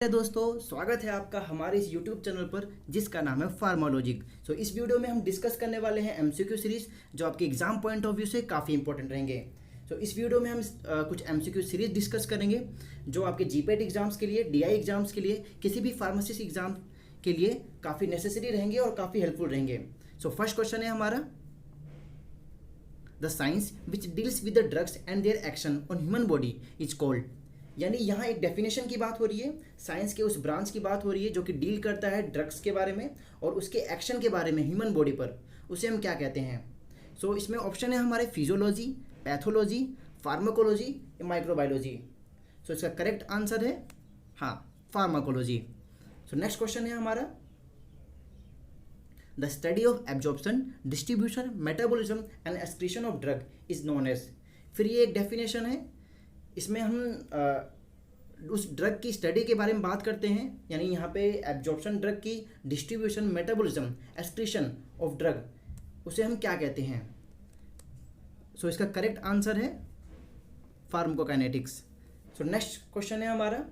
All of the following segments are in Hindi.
दोस्तों, स्वागत है आपका हमारे इस YouTube चैनल पर जिसका नाम है फार्मालॉजिक। इस वीडियो में हम डिस्कस करने वाले हैं MCQ सीरीज जो आपके एग्जाम पॉइंट ऑफ व्यू से काफ़ी इंपॉर्टेंट रहेंगे। इस वीडियो में हम कुछ MCQ सीरीज डिस्कस करेंगे जो आपके GPAT एग्जाम्स के लिए, DI एग्जाम्स के लिए, किसी भी फार्मासिस्ट एग्जाम के लिए काफ़ी नेसेसरी रहेंगे और काफ़ी हेल्पफुल रहेंगे। फर्स्ट क्वेश्चन है हमारा, the science which deals with the drugs and their action on human body is called. यानी यहाँ एक डेफिनेशन की बात हो रही है, साइंस के उस ब्रांच की बात हो रही है जो कि डील करता है ड्रग्स के बारे में और उसके एक्शन के बारे में ह्यूमन बॉडी पर, उसे हम क्या कहते हैं। इसमें ऑप्शन है हमारे फिजियोलॉजी, पैथोलॉजी, फार्माकोलॉजी, माइक्रोबायोलॉजी। इसका करेक्ट आंसर है हाँ, फार्माकोलॉजी। नेक्स्ट क्वेश्चन है हमारा, the study of absorption, distribution, metabolism and excretion of drug is known as. फिर ये एक डेफिनेशन है, इसमें हम उस ड्रग की स्टडी के बारे में बात करते हैं। यानी यहाँ पे एब्जॉर्प्शन ड्रग की, distribution, metabolism, excretion of drug, उसे हम क्या कहते हैं। इसका करेक्ट आंसर है फार्माकोकाइनेटिक्स। नेक्स्ट क्वेश्चन है हमारा,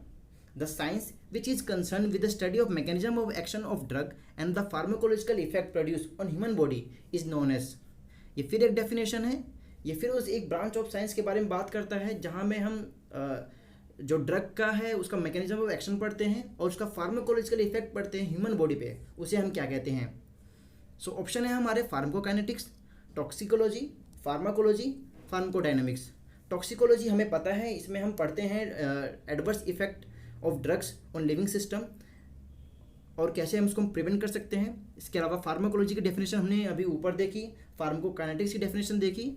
the science which is concern with the study of mechanism of action of drug and the pharmacological effect produce on human body is known as. ये फिर एक डेफिनेशन है, ये फिर उस एक ब्रांच ऑफ साइंस के बारे में बात करता है जहाँ में हम जो ड्रग का है उसका मैकेनिज्म ऑफ एक्शन पढ़ते हैं और उसका फार्माकोलॉजिकल इफेक्ट पढ़ते हैं ह्यूमन बॉडी पे, उसे हम क्या कहते हैं। ऑप्शन है हमारे pharmacokinetics, toxicology, pharmacology, pharmacodynamics. Toxicology हमें पता है, इसमें हम पढ़ते हैं adverse effect of drugs on living system और कैसे हम उसको प्रिवेंट कर सकते हैं। इसके अलावा फार्माकोलॉजी की डेफिनेशन हमने अभी ऊपर देखी, फार्माकोकाइनेटिक्स की डेफिनेशन देखी।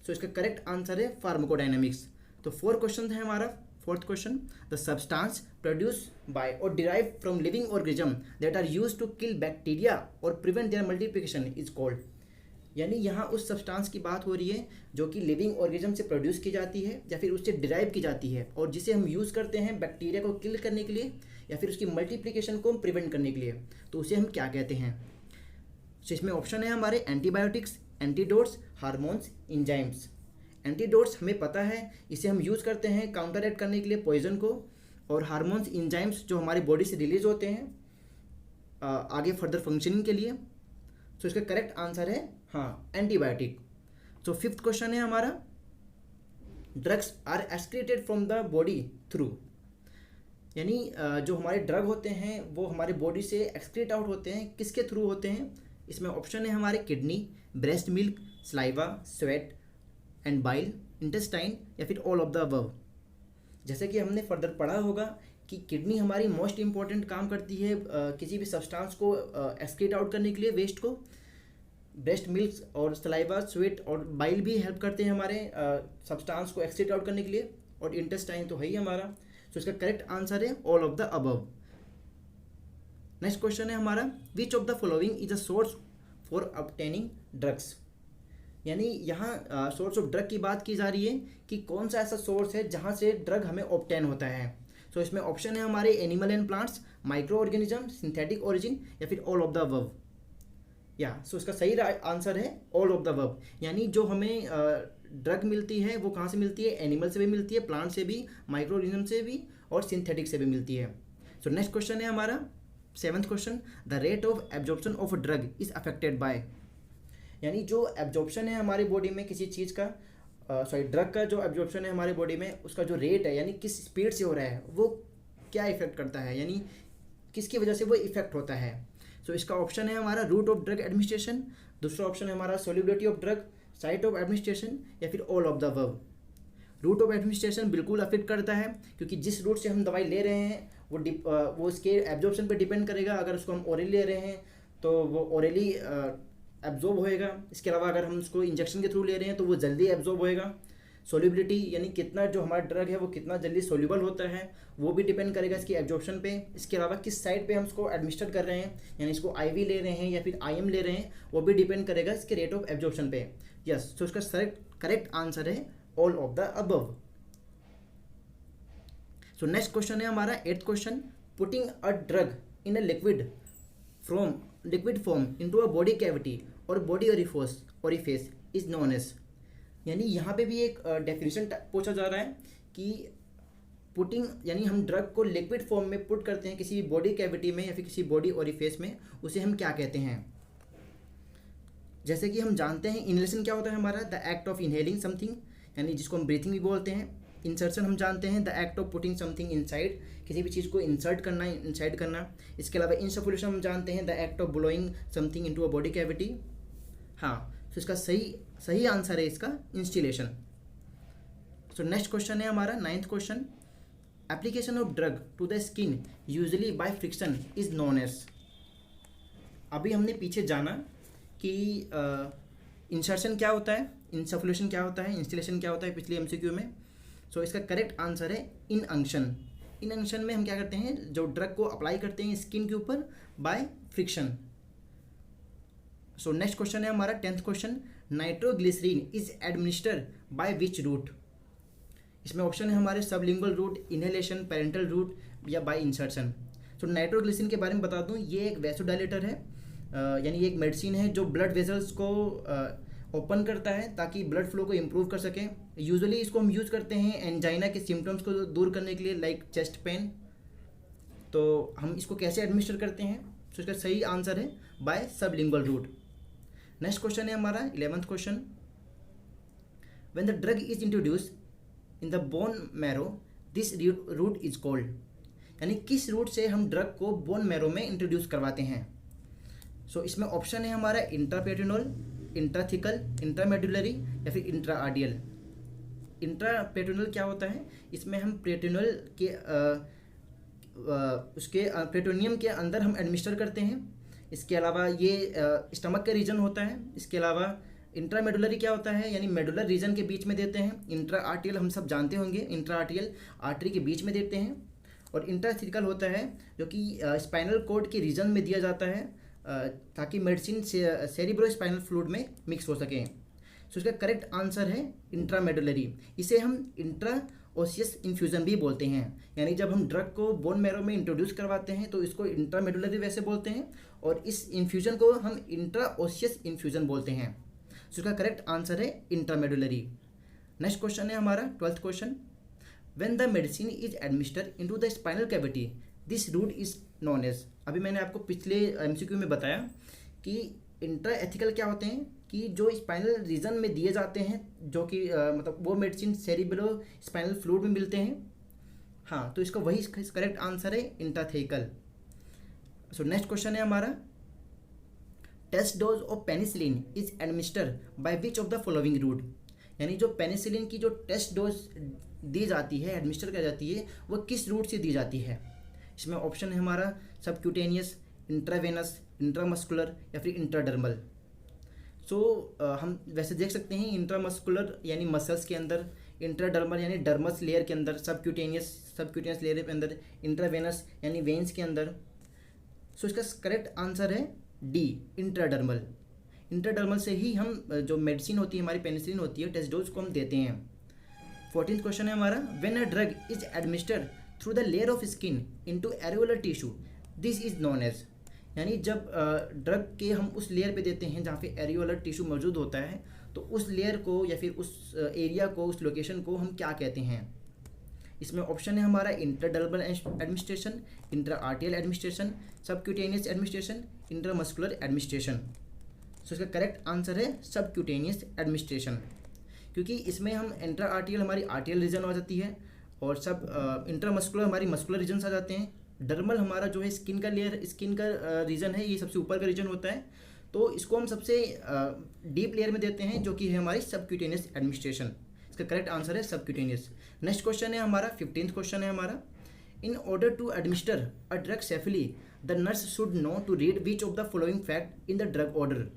इसका करेक्ट आंसर है फार्माकोडायनामिक्स। 4 क्वेश्चन है हमारा। Fourth question, the substance produce by और derive from living organism that are used to kill bacteria और prevent their multiplication is called. यानी यहाँ उस सब्सटेंस की बात हो रही है जो कि लिविंग ऑर्गेनिज्म से प्रोड्यूस की जाती है या फिर उससे डिराइव की जाती है और जिसे हम यूज़ करते हैं बैक्टीरिया को किल करने के लिए या फिर उसकी मल्टीप्लिकेशन को प्रिवेंट करने के लिए, तो उसे हम क्या कहते हैं। इसमें ऑप्शन है हमारे antibiotics, antidotes, hormones, enzymes. Antidotes हमें पता है, इसे हम यूज़ करते हैं काउंटरएक्ट करने के लिए पॉइजन को, और हार्मोन्स, इंजाइम्स जो हमारी बॉडी से रिलीज होते हैं आगे फर्दर फंक्शनिंग के लिए। इसका करेक्ट आंसर है हाँ, एंटीबायोटिक। 5th क्वेश्चन है हमारा, drugs are excreted from the body through. यानी जो हमारे ड्रग होते हैं वो हमारे बॉडी से एक्सक्रीट आउट होते हैं, किसके थ्रू होते हैं। इसमें ऑप्शन है हमारे kidney, breast milk, saliva, sweat and bile, intestine या फिर ऑल ऑफ द अबव। जैसे कि हमने फर्दर पढ़ा होगा कि किडनी हमारी मोस्ट इंपॉर्टेंट काम करती है किसी भी सब्सटेंस को एक्सक्रीट आउट करने के लिए, वेस्ट को। ब्रेस्ट मिल्क और सलाइवा, स्वेट और बाइल भी हेल्प करते हैं हमारे सब्सटेंस को एक्सक्रीट आउट करने के लिए, और इंटेस्टाइन तो है ही हमारा। इसका करेक्ट आंसर है all of the above. Next question है हमारा, विच of the following is a source for obtaining drugs. यानी यहाँ सोर्स ऑफ ड्रग की बात की जा रही है कि कौन सा ऐसा सोर्स है जहाँ से ड्रग हमें ऑब्टेन होता है। इसमें ऑप्शन है हमारे animal and plants, micro organism, synthetic origin या फिर ऑल ऑफ द अबव। इसका सही आंसर है ऑल ऑफ द अबव। यानी जो हमें ड्रग मिलती है वो कहाँ से मिलती है, एनिमल से भी मिलती है, प्लांट से भी, माइक्रो ऑर्गेनिज्म से भी और सिंथेटिक से भी मिलती है। नेक्स्ट क्वेश्चन है हमारा 7th question, the rate of absorption of a drug is affected by. यानी जो एब्जॉर्प्शन है हमारी बॉडी में किसी चीज़ का, ड्रग का जो एब्जॉर्प्शन है हमारी बॉडी में, उसका जो रेट है यानी किस स्पीड से हो रहा है वो क्या इफेक्ट करता है, यानी किसकी वजह से वो इफेक्ट होता है। इसका ऑप्शन है हमारा रूट ऑफ ड्रग एडमिनिस्ट्रेशन, दूसरा ऑप्शन है हमारा solubility of drug, site of administration या फिर all of the above. Route of administration बिल्कुल अफेक्ट करता है, क्योंकि जिस रूट से हम दवाई ले रहे हैं वो उसके एब्जॉर्प्शन पे डिपेंड करेगा। अगर उसको हम ओरली ले रहे हैं तो वो ओरली एब्जॉर्ब होएगा। इसके अलावा अगर हम उसको इंजेक्शन के थ्रू ले रहे हैं तो वो जल्दी एब्जॉर्ब होएगा। सोल्युबिलिटी यानी कितना जो हमारा ड्रग है वो कितना जल्दी सोल्यूबल होता है, वो भी डिपेंड करेगा इसकी एब्जॉर्प्शन पे। इसके अलावा किस साइड पे हम इसको एडमिनिस्टर कर रहे हैं, यानी इसको आईवी ले रहे हैं या फिर आईएम ले रहे हैं, वो भी डिपेंड करेगा इसके रेट ऑफ एब्जॉर्प्शन पे। इसका करेक्ट आंसर है all of the above. Next question है हमारा 8th question, putting a drug in a liquid form into a body cavity और body orifice is known as. यानी यहाँ पे भी एक डेफिनेशन पूछा जा रहा है कि पुटिंग यानी हम ड्रग को लिक्विड फॉर्म में पुट करते हैं किसी बॉडी कैविटी में या फिर किसी बॉडी ओरिफेस में, उसे हम क्या कहते हैं। जैसे कि हम जानते हैं इनहेलेशन क्या होता है हमारा, the act of inhaling something, यानी जिसको हम ब्रीथिंग भी बोलते हैं। इंसर्शन हम जानते हैं the act of putting something inside, किसी भी चीज़ को इंसर्ट करना, इनसाइड करना। इसके अलावा इंसफोल्यूशन हम जानते हैं the act of blowing something into a body cavity. हाँ, तो इसका सही आंसर है इसका इंस्टिलेशन। सो नेक्स्ट क्वेश्चन है हमारा 9th question, application of drug to the skin usually by friction is known as. अभी हमने पीछे जाना कि इंसर्शन क्या होता है, इंसफोल्यूशन क्या होता है, इंस्टिलेशन क्या होता है पिछले एमसीक्यू में। सो इसका करेक्ट आंसर है इनअंक्शन। इनअंक्शन में हम क्या करते हैं, जो ड्रग को अप्लाई करते हैं स्किन के ऊपर by friction. So next question है हमारा 10th question, nitroglycerine is administered by which route. इसमें ऑप्शन है हमारे sublingual route, inhalation, parenteral route या बाय इंसर्शन। सो नाइट्रोग्लिसरीन के बारे में बता दूं, ये एक वैसोडाइलेटर है, यानी एक मेडिसिन है जो ब्लड वेसल्स को ओपन करता है ताकि ब्लड फ्लो को इम्प्रूव कर सके। यूजुअली इसको हम यूज़ करते हैं एंजाइना के सिम्टम्स को दूर करने के लिए, लाइक चेस्ट पेन। तो हम इसको कैसे एडमिनिस्टर करते हैं, तो इसका सही आंसर है by sublingual route. Next question है हमारा 11th question, when the drug is introduced in the bone marrow this route is called. यानी किस रूट से हम ड्रग को बोन मैरो में इंट्रोड्यूस करवाते हैं। सो इसमें ऑप्शन है हमारा इंट्रापेट्रिनल, इंट्राथिकल, इंट्रामेडुलरी या फिर इंट्राआर्डियल। इंट्रापेट्रिनल क्या होता है, इसमें हम पेट्रिनल के उसके पेट्रोनियम के अंदर हम एडमिनिस्टर करते हैं। इसके अलावा ये स्टमक के रीजन होता है। इसके अलावा इंट्रामेडुलरी क्या होता है, यानी मेडुलर रीजन के बीच में देते हैं। इंट्राआर्टियल हम सब जानते होंगे, इंट्राआर्टियल आर्टरी के बीच में देते हैं। और इंट्राथिकल होता है जो कि स्पाइनल कॉर्ड के रीजन में दिया जाता है ताकि मेडिसिन सेरिब्रो स्पाइनल फ्लूइड में मिक्स हो सके। सो इसका करेक्ट आंसर है इंट्रामेडुलरी। इसे हम इंट्रा ओसियस इन्फ्यूज़न भी बोलते हैं, यानी जब हम ड्रग को बोन मैरो में इंट्रोड्यूस करवाते हैं तो इसको इंट्रामेडुलरी वैसे बोलते हैं, और इस इन्फ्यूज़न को हम इंट्रा ओसियस इन्फ्यूज़न बोलते हैं। सो इसका करेक्ट आंसर है इंट्रामेडुलरी। नेक्स्ट क्वेश्चन है हमारा 12th question, when the medicine is administered into the spinal cavity this route is known as. अभी मैंने आपको पिछले एमसीक्यू में बताया कि इंट्रा एथिकल क्या होते हैं, कि जो स्पाइनल रीजन में दिए जाते हैं, जो कि मतलब वो मेडिसिन सेरिब्रो स्पाइनल फ्लूइड में मिलते हैं। हाँ, तो इसका वही करेक्ट आंसर है इंट्राथेकल। सो नेक्स्ट क्वेश्चन है हमारा, test dose of penicillin is administered by which of the following route. यानी जो पेनिसिलिन की जो टेस्ट डोज दी जाती है, एडमिनिस्टर की जाती है, वो किस रूट से दी जाती है। इसमें ऑप्शन है हमारा सबक्यूटेनियस, इंट्रावेनस, इंट्रामस्कुलर या फिर इंट्राडर्मल। सो हम वैसे देख सकते हैं इंट्रामस्कुलर यानी मसल्स के अंदर, इंट्राडर्मल यानी डर्मस लेयर के अंदर, सबक्यूटेनियस लेयर के अंदर, इंट्रावेनस यानी वेन्स के अंदर। सो इसका करेक्ट आंसर है डी, इंट्राडर्मल। इंट्राडर्मल से ही हम जो मेडिसिन होती है हमारी पेनिसिलिन होती है, टेस्ट डोज को हम देते हैं। 14th क्वेश्चन है हमारा, when a drug is administered through the layer of skin into areolar tissue this is known as. यानी जब ड्रग के हम उस लेयर पे देते हैं जहाँ पे एरियोलर टिश्यू मौजूद होता है, तो उस लेयर को या फिर उस एरिया को, उस लोकेशन को हम क्या कहते हैं। इसमें ऑप्शन है हमारा intradermal administration, intraarterial administration, subcutaneous administration, intramuscular administration. So इसका करेक्ट आंसर है सबक्यूटेनियस एडमिनिस्ट्रेशन, क्योंकि इसमें हम इंट्राआर्टियल हमारी आर्टियल रीजन आ जाती है और सब इंट्रामस्कुलर हमारी मस्कुलर रीजन आ जाते हैं। डर्मल हमारा जो है स्किन का लेयर, स्किन का रीजन है, ये सबसे ऊपर का रीजन होता है, तो इसको हम सबसे डीप लेयर में देते हैं जो कि है हमारी सबक्यूटेनियस एडमिनिस्ट्रेशन। इसका करेक्ट आंसर है सबक्यूटेनियस। नेक्स्ट क्वेश्चन है हमारा 15th क्वेश्चन है हमारा, in order to administer a drug safely the nurse should know to read which of the following fact in the drug order.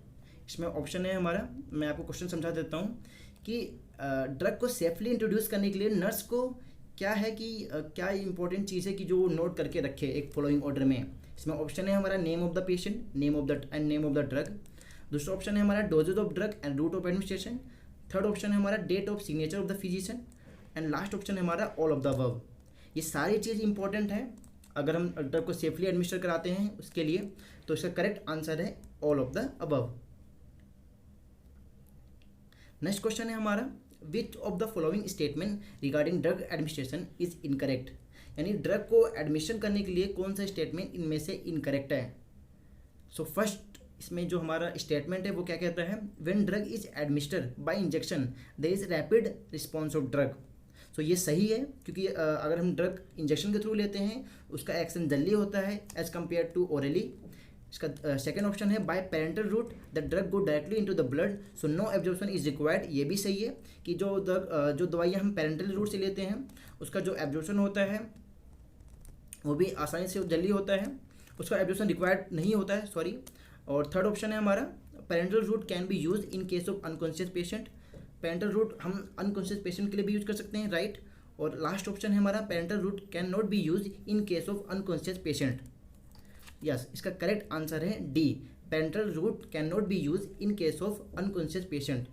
इसमें ऑप्शन है हमारा, मैं आपको क्वेश्चन समझा देता हूँ कि ड्रग को सेफली इंट्रोड्यूस करने के लिए नर्स को क्या है कि क्या इंपॉर्टेंट चीज़ है कि जो नोट करके रखे एक फॉलोइंग ऑर्डर में। इसमें ऑप्शन है हमारा name of the patient, name of the drug. दूसरा ऑप्शन है हमारा dosages of drug and route of administration. Third option है हमारा date of signature of the physician. And last option है हमारा ऑल ऑफ द अबव। ये सारी चीज़ इंपॉर्टेंट है अगर हम ड्रग को सेफली एडमिनिस्टर कराते हैं उसके लिए, तो इसका करेक्ट आंसर है all of the above. Next question है हमारा विच of the following statement regarding drug administration is incorrect, यानी ड्रग को एडमिशन करने के लिए कौन सा स्टेटमेंट इनमें से इनकरेक्ट है। सो फर्स्ट इसमें जो हमारा स्टेटमेंट है वो क्या कहता है, when drug is administered by injection there is rapid response of drug. So ये सही है, क्योंकि अगर हम ड्रग इंजेक्शन के थ्रू लेते हैं उसका एक्शन जल्दी होता है एज कम्पेयर टू ओरली। इसका सेकेंड ऑप्शन है by parenteral route the drug go directly into the blood so no absorption is required. ये भी सही है कि जो दवाइयाँ हम पेरेंटल रूट से लेते हैं उसका जो एब्जॉर्प्शन होता है वो भी आसानी से जल्दी होता है, उसका एब्जॉर्प्शन रिक्वायर्ड नहीं होता है, सॉरी। और थर्ड ऑप्शन है हमारा parenteral route can be use in case of unconscious patient. Parenteral route हम अनकॉन्शियस पेशेंट के लिए भी यूज कर सकते हैं, राइट। और लास्ट ऑप्शन है हमारा parenteral route can not be use in case of unconscious patient. Yes, इसका करेक्ट आंसर है D, parenteral route can not be use in case of unconscious patient.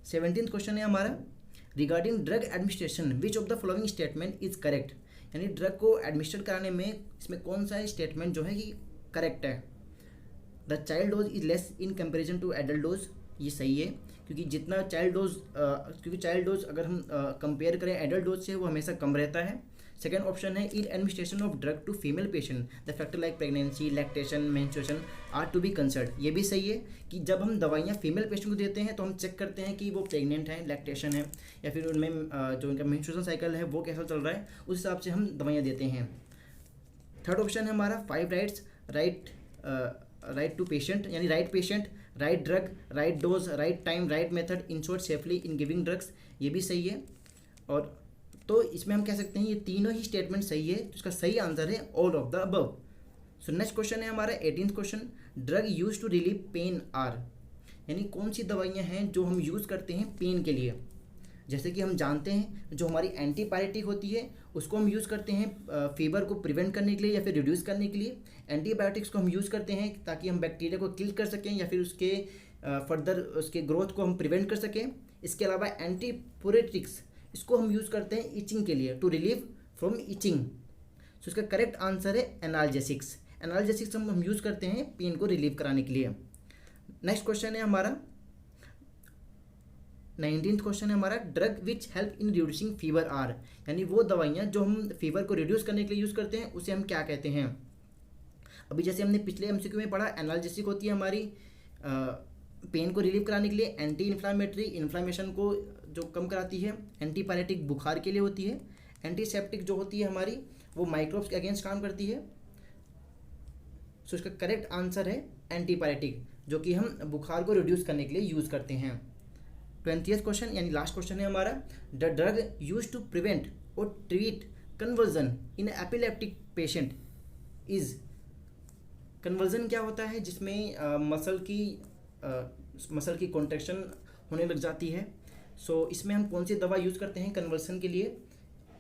17th question है हमारा regarding drug administration which of the following statement is correct, यानी ड्रग को एडमिनिस्टर कराने में इसमें कौन सा स्टेटमेंट जो है कि करेक्ट है। The child dose is less in comparison to adult dose, ये सही है, क्योंकि जितना चाइल्ड डोज अगर हम कंपेयर करें एडल्ट डोज से वो हमेशा कम रहता है। सेकेंड ऑप्शन है in administration of drug to female patient the factor like pregnancy lactation menstruation are to be concerned. ये भी सही है कि जब हम दवाइयाँ फीमेल पेशेंट को देते हैं तो हम चेक करते हैं कि वो प्रेग्नेंट है, लैक्टेशन है, या फिर उनमें जो उनका मेंस्ट्रुएशन साइकिल है वो कैसा चल रहा है, उस हिसाब से हम दवाइयाँ देते हैं। थर्ड ऑप्शन है हमारा 5 राइट्स, राइट टू पेशेंट, यानी right patient, right drug, right dose, right time, right method, ensure safely in giving drugs, ये भी सही है। और तो इसमें हम कह सकते हैं ये तीनों ही स्टेटमेंट सही है, तो इसका सही आंसर है all of the above. So next question है हमारा 18th question, drug use to relieve pain are, यानी कौन सी दवाइयाँ हैं जो हम यूज़ करते हैं पेन के लिए। जैसे कि हम जानते हैं जो हमारी एंटीबायोटिक होती है उसको हम यूज़ करते हैं फीवर को प्रिवेंट करने के लिए या फिर रिड्यूस करने के लिए। एंटीबायोटिक्स को हम यूज़ करते हैं ताकि हम बैक्टीरिया को किल कर सकें या फिर उसके फर्दर उसके ग्रोथ को हम प्रिवेंट कर सकें। इसके अलावा एंटीपोरेटिक्स इसको हम यूज़ करते हैं इचिंग के लिए, टू रिलीव फ्रॉम इचिंग। सो इसका करेक्ट आंसर है एनाल्जेसिक्स। एनाल्जेसिक्स हम यूज़ करते हैं पेन को रिलीव कराने के लिए। नेक्स्ट क्वेश्चन है हमारा 19th क्वेश्चन है हमारा, drug which help in reducing fever are, यानी वो दवाइयाँ जो हम फीवर को रिड्यूस करने के लिए यूज़ करते हैं उसे हम क्या कहते हैं। अभी जैसे हमने पिछले एमसीक्यू में पढ़ा, एनाल्जेसिक होती है हमारी पेन को रिलीव कराने के लिए, एंटी इन्फ्लामेटरी इन्फ्लामेशन को जो कम कराती है, एंटीपायरेटिक बुखार के लिए होती है, एंटीसेप्टिक जो होती है हमारी वो माइक्रोब्स के अगेंस्ट काम करती है। सो इसका करेक्ट आंसर है एंटीपायरेटिक, जो कि हम बुखार को रिड्यूस करने के लिए यूज़ करते हैं। 20th क्वेश्चन यानी लास्ट क्वेश्चन है हमारा, the drug use to prevent और treat conversion in epileptic patient is. Conversion क्या होता है, जिसमें मसल की कॉन्ट्रैक्शन होने लग जाती है। सो इसमें हम कौन सी दवा यूज़ करते हैं कन्वर्सन के लिए।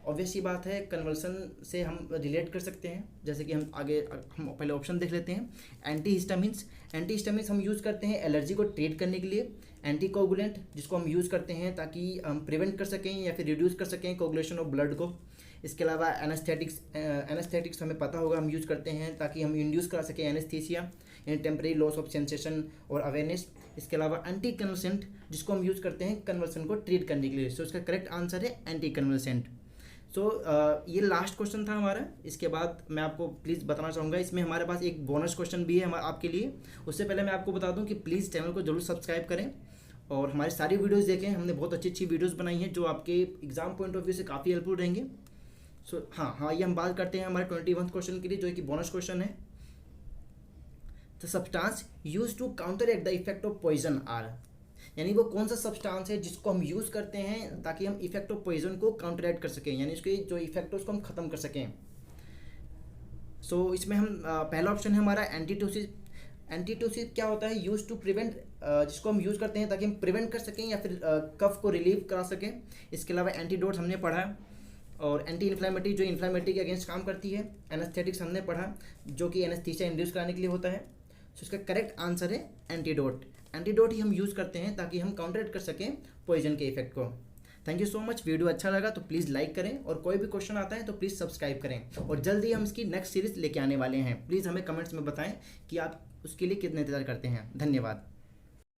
ऑब्वियस सी बात है, कन्वर्सन से हम रिलेट कर सकते हैं, जैसे कि हम पहले ऑप्शन देख लेते हैं। एंटीहिस्टामिन्स हम यूज़ करते हैं एलर्जी को ट्रीट करने के लिए। एंटीकोगुलेंट जिसको हम यूज़ करते हैं ताकि हम प्रिवेंट कर सकें या फिर रिड्यूस कर सकें कोगुलेशन ऑफ ब्लड को। इसके अलावा एनेस्थेटिक्स हमें पता होगा हम यूज़ करते हैं ताकि हम इंड्यूस करा सकें एनेस्थीसिया यानी टेम्परेरी लॉस ऑफ सेंसेशन और अवेयरनेस। इसके अलावा एंटी कन्वल्सेंट जिसको हम यूज़ करते हैं कन्वर्सन को ट्रीट करने के लिए। सो इसका करेक्ट आंसर है एंटी कन्वल्सेंट। सो ये लास्ट क्वेश्चन था हमारा। इसके बाद मैं आपको प्लीज़ बताना चाहूँगा, इसमें हमारे पास एक बोनस क्वेश्चन भी है आपके लिए। उससे पहले मैं आपको बता दूँ कि प्लीज़ चैनल को जरूर सब्सक्राइब करें और हमारी सारी वीडियोस देखें। हमने बहुत अच्छी अच्छी वीडियोस बनाई हैं जो आपके एग्जाम पॉइंट ऑफ व्यू से काफ़ी हेल्पफुल रहेंगे। सो हाँ ये हम बात करते हैं हमारे 21th क्वेश्चन के लिए, जो कि बोनस क्वेश्चन है। The substance use to counteract the effect of poison are, यानी वो कौन सा सब्सटेंस है जिसको हम यूज़ करते हैं ताकि हम इफेक्ट ऑफ पॉइजन को काउंटरएक्ट कर सकें, यानी उसके जो इफेक्ट है उसको हम ख़त्म कर सकें। सो इसमें हम पहला ऑप्शन है हमारा एंटीटोसिस। एंटीटोसिस क्या होता है, यूज टू प्रिवेंट, जिसको हम यूज़ करते हैं ताकि हम प्रिवेंट कर सकें या फिर कफ को रिलीव करा सकें। इसके अलावा एंटीडोट्स हमने पढ़ा है, और एंटी इन्फ्लामेटरी जो इन्फ्लामेटरी के अगेंस्ट काम करती है। एनेस्थेटिक्स हमने पढ़ा जो कि एनेस्थीसिया इंड्यूस कराने के लिए होता है। सो इसका करेक्ट आंसर है एंटीडोट। एंटीडोट ही हम यूज़ करते हैं ताकि हम काउंटरएक्ट कर सकें पॉइजन के इफेक्ट को। Thank you so much. Video अच्छा लगा तो प्लीज़ लाइक करें, और कोई भी क्वेश्चन आता है तो प्लीज़ सब्सक्राइब करें, और जल्दी हम इसकी नेक्स्ट सीरीज़ लेके आने वाले हैं। प्लीज़ हमें कमेंट्स में बताएं कि आप उसके लिए कितने इंतजार करते हैं। धन्यवाद।